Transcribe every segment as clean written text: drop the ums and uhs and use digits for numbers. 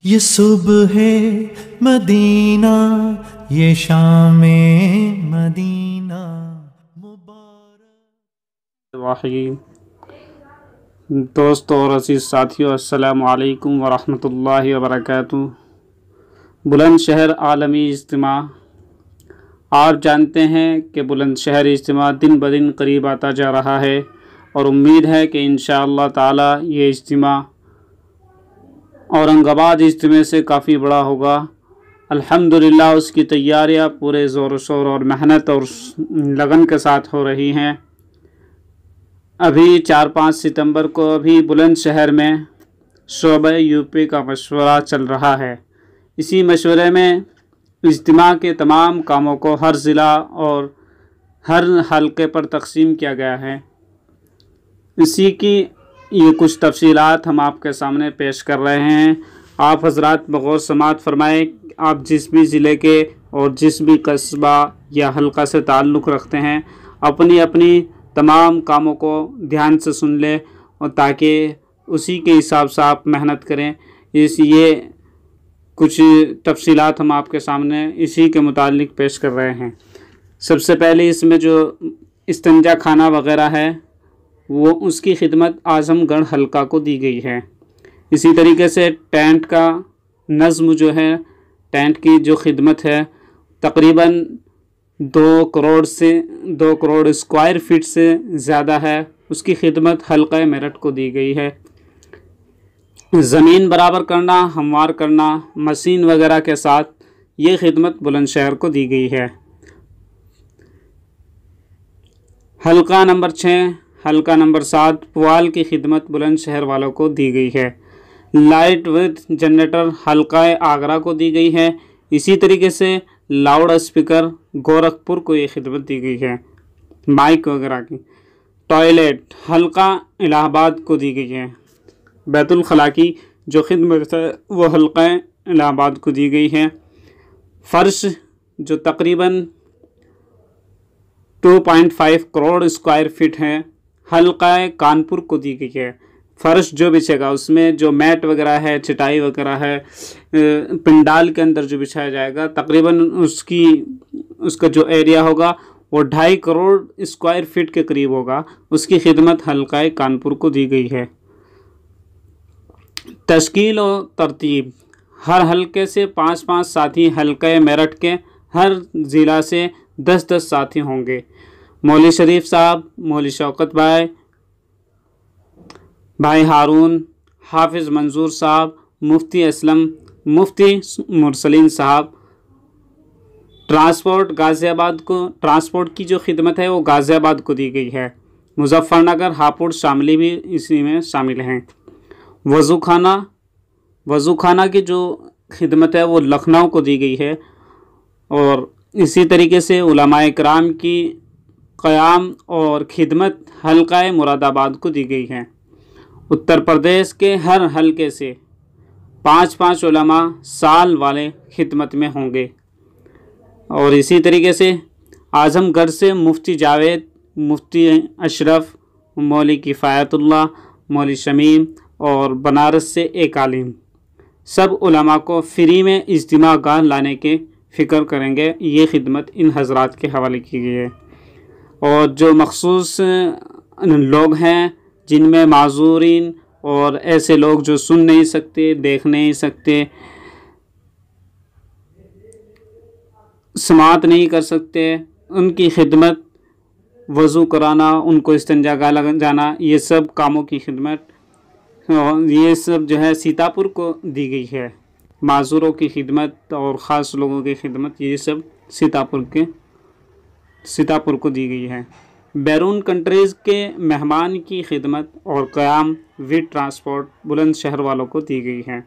یہ صبح ہے مدینہ، یہ شام مدینہ مبارک۔ واحد دوستوں اور عزیز ساتھیوں، السلام علیکم ورحمۃ اللہ وبرکاتہ۔ بلند شہر عالمی اجتماع، آپ جانتے ہیں کہ بلند شہر اجتماع دن بدن قریب آتا جا رہا ہے، اور امید ہے کہ انشاءاللہ تعالی یہ اجتماع اورنگ آباد اجتماع سے کافی بڑا ہوگا۔ الحمدللہ اس کی تیاریاں پورے زور و شور اور محنت اور لگن کے ساتھ ہو رہی ہیں۔ ابھی 4-5 ستمبر کو ابھی بلند شہر میں شعبہ یوپی کا مشورہ چل رہا ہے۔ اسی مشورے میں اجتماع کے تمام کاموں کو ہر ضلع اور ہر حلقے پر تقسیم کیا گیا ہے۔ اسی کی یہ کچھ تفصیلات ہم آپ کے سامنے پیش کر رہے ہیں۔ آپ حضرات بغور سماعت فرمائیں۔ آپ جس بھی ضلع کے اور جس بھی قصبہ یا حلقہ سے تعلق رکھتے ہیں، اپنی اپنی تمام کاموں کو دھیان سے سن لیں، اور تاکہ اسی کے حساب سے آپ محنت کریں۔ یہ کچھ تفصیلات ہم آپ کے سامنے اسی کے متعلق پیش کر رہے ہیں۔ سب سے پہلے اس میں جو استنجا خانہ وغیرہ ہے، وہ اس کی خدمت اعظم گڑھ حلقہ کو دی گئی ہے۔ اسی طریقے سے ٹینٹ کا نظم جو ہے، ٹینٹ کی جو خدمت ہے، تقریباً 2 کروڑ اسکوائر فٹ سے زیادہ ہے، اس کی خدمت حلقہ میرٹھ کو دی گئی ہے۔ زمین برابر کرنا، ہموار کرنا، مشین وغیرہ کے ساتھ یہ خدمت بلند شہر کو دی گئی ہے۔ حلقہ نمبر 6، حلقہ نمبر 7 پوال کی خدمت بلند شہر والوں کو دی گئی ہے۔ لائٹ وتھ جنریٹر حلقہ آگرہ کو دی گئی ہے۔ اسی طریقے سے لاؤڈ اسپیکر گورکھپور کو یہ خدمت دی گئی ہے، مائک وغیرہ کی۔ ٹوائلٹ حلقہ الہ آباد کو دی گئی ہے۔ بیت الخلاء کی جو خدمت ہے وہ حلقہ الہ آباد کو دی گئی ہے۔ فرش جو تقریباً 2.5 کروڑ اسکوائر فٹ ہے، حلقہ کانپور کو دی گئی ہے۔ فرش جو بچھے گا، اس میں جو میٹ وغیرہ ہے، چٹائی وغیرہ ہے، پنڈال کے اندر جو بچھایا جائے گا، تقریباً اس کا جو ایریا ہوگا وہ 2.5 کروڑ اسکوائر فٹ کے قریب ہوگا، اس کی خدمت حلقہ کانپور کو دی گئی ہے۔ تشکیل و ترتیب، ہر حلقے سے 5-5 ساتھی، حلقہ میرٹھ کے ہر ضلع سے 10-10 ساتھی ہوں گے۔ مولوی شریف صاحب، مولوی شوکت بھائی ہارون، حافظ منظور صاحب، مفتی اسلم، مفتی مرسلین صاحب۔ ٹرانسپورٹ غازی آباد کو، ٹرانسپورٹ کی جو خدمت ہے وہ غازی آباد کو دی گئی ہے۔ مظفر نگر، ہاپوڑ، شاملی بھی اسی میں شامل ہیں۔ وضو خانہ کی جو خدمت ہے وہ لکھنؤ کو دی گئی ہے، اور اسی طریقے سے علماء کرام کی قیام اور خدمت حلقہ مراد آباد کو دی گئی ہے۔ اتر پردیش کے ہر حلقے سے 5-5 علماء سال والے خدمت میں ہوں گے، اور اسی طریقے سے اعظم گڑھ سے مفتی جاوید، مفتی اشرف، مولوی کفایت اللہ، مولوی شمیم، اور بنارس سے ایک عالم، سب علماء کو فری میں اجتماع گاہ لانے کے فکر کریں گے۔ یہ خدمت ان حضرات کے حوالے کی گئی ہے۔ اور جو مخصوص لوگ ہیں جن میں معذورین اور ایسے لوگ جو سن نہیں سکتے، دیکھ نہیں سکتے، سماعت نہیں کر سکتے، ان کی خدمت، وضو کرانا، ان کو استنجا گاہ لگ جانا، یہ سب کاموں کی خدمت، یہ سب جو ہے سیتاپور کو دی گئی ہے۔ معذوروں کی خدمت اور خاص لوگوں کی خدمت، یہ سب سیتاپور کو دی گئی ہے۔ بیرون کنٹریز کے مہمان کی خدمت اور قیام وتھ ٹرانسپورٹ بلند شہر والوں کو دی گئی ہے۔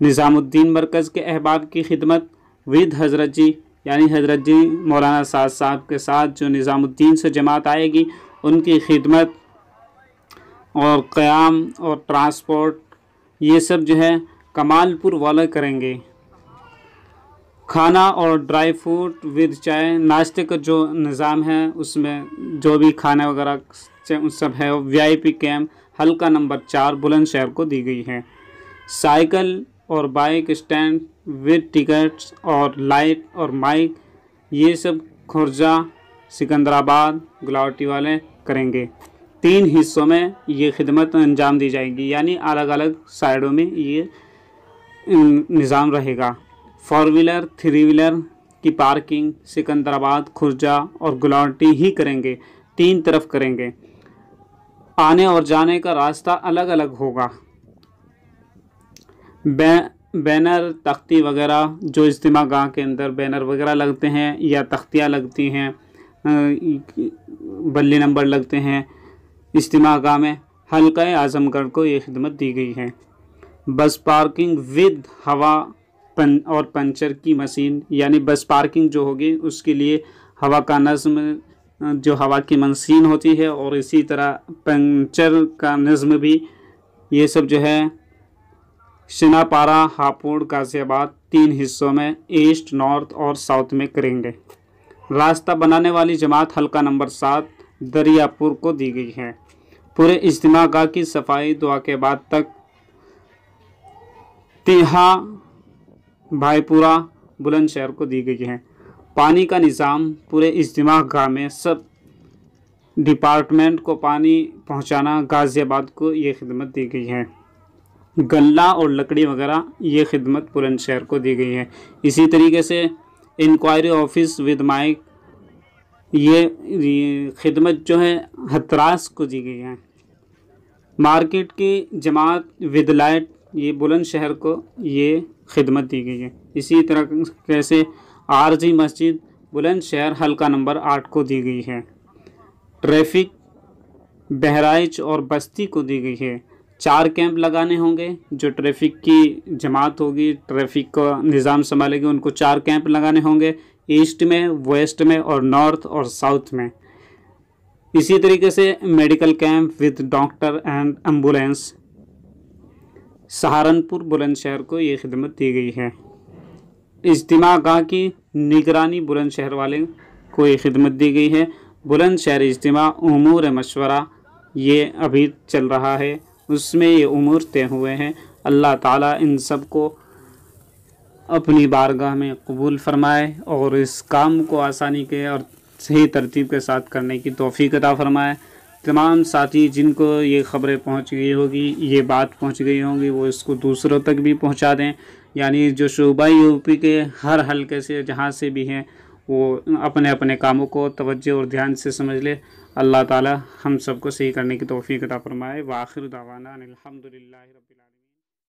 نظام الدین مرکز کے احباب کی خدمت ود حضرت جی، یعنی حضرت جی مولانا سعد صاحب کے ساتھ جو نظام الدین سے جماعت آئے گی، ان کی خدمت اور قیام اور ٹرانسپورٹ، یہ سب جو ہے کمال پور والے کریں گے۔ کھانا اور ڈرائی فروٹ ود چائے، ناشتے کا جو نظام ہے اس میں جو بھی کھانے وغیرہ سب ہے، وی آئی پی کیمپ حلقہ نمبر 4 بلند شہر کو دی گئی ہے۔ سائیکل اور بائک اسٹینڈ ود ٹکٹس اور لائٹ اور مائک، یہ سب کھورجا، سکندرآباد، گلاوٹی والے کریں گے۔ 3 حصوں میں یہ خدمت انجام دی جائے گی، یعنی الگ الگ سائڈوں میں یہ نظام رہے گا۔ 4 ویلر 3 ویلر کی پارکنگ سکندرآباد، کھورجا اور گلاوٹی ہی کریں گے، 3 طرف کریں گے۔ آنے اور جانے کا راستہ الگ الگ ہوگا۔ بینر، تختی وغیرہ جو اجتماع گاہ کے اندر بینر وغیرہ لگتے ہیں یا تختیاں لگتی ہیں، بلی نمبر لگتے ہیں اجتماع گاہ میں، حلقہ اعظم گڑھ کو یہ خدمت دی گئی ہے۔ بس پارکنگ ود ہوا اور پنچر کی مشین، یعنی بس پارکنگ جو ہوگی اس کے لیے ہوا کا نظم، جو ہوا کی مشین ہوتی ہے، اور اسی طرح پنچر کا نظم بھی، یہ سب جو ہے شناپارا، ہاپوڑ، غازی آباد 3 حصوں میں ایسٹ، نارتھ اور ساؤتھ میں کریں گے۔ راستہ بنانے والی جماعت حلقہ نمبر 7 دریا پور کو دی گئی ہے۔ پورے اجتماع گاہ کی صفائی دعا کے بعد تک تیہا بھائی پورہ بلند شہر کو دی گئی ہے۔ پانی کا نظام پورے اجتماع گاہ میں سب ڈپارٹمنٹ کو پانی پہنچانا، غازی آباد کو یہ خدمت دی گئی ہے۔ غلہ اور لکڑی وغیرہ یہ خدمت بلند شہر کو دی گئی ہے۔ اسی طریقے سے انکوائری آفس ود مائک، یہ خدمت جو ہے ہتراس کو دی گئی ہے۔ مارکیٹ کی جماعت ود لائٹ، یہ بلند شہر کو یہ خدمت دی گئی ہے۔ اسی طرح کیسے عارضی مسجد بلند شہر حلقہ نمبر 8 کو دی گئی ہے۔ ٹریفک بہرائچ اور بستی کو دی گئی ہے۔ 4 کیمپ لگانے ہوں گے، جو ٹریفک کی جماعت ہوگی، ٹریفک کا نظام سنبھالے گی، ان کو 4 کیمپ لگانے ہوں گے، ایسٹ میں، ویسٹ میں اور نارتھ اور ساؤتھ میں۔ اسی طریقے سے medical camp with doctor and ambulance Saharanpur بلند شہر کو یہ خدمت دی گئی ہے۔ اجتماع گاہ کی نگرانی بلند شہر والے کو یہ خدمت دی گئی ہے۔ بلند شہر اجتماع امور مشورہ یہ ابھی چل رہا ہے، اس میں یہ امور طے ہوئے ہیں۔ اللہ تعالیٰ ان سب کو اپنی بارگاہ میں قبول فرمائے اور اس کام کو آسانی کے اور صحیح ترتیب کے ساتھ کرنے کی توفیق عطا فرمائے۔ تمام ساتھی جن کو یہ خبریں پہنچ گئی ہوگی، یہ بات پہنچ گئی ہوں گی، وہ اس کو دوسروں تک بھی پہنچا دیں، یعنی جو صوبہ یو پی کے ہر حلقے سے جہاں سے بھی ہیں وہ اپنے اپنے کاموں کو توجہ اور دھیان سے سمجھ لے۔ اللہ تعالی ہم سب کو صحیح کرنے کی توفیق عطا فرمائے۔ وآخر دعوانا الحمدللہ رب العالمین۔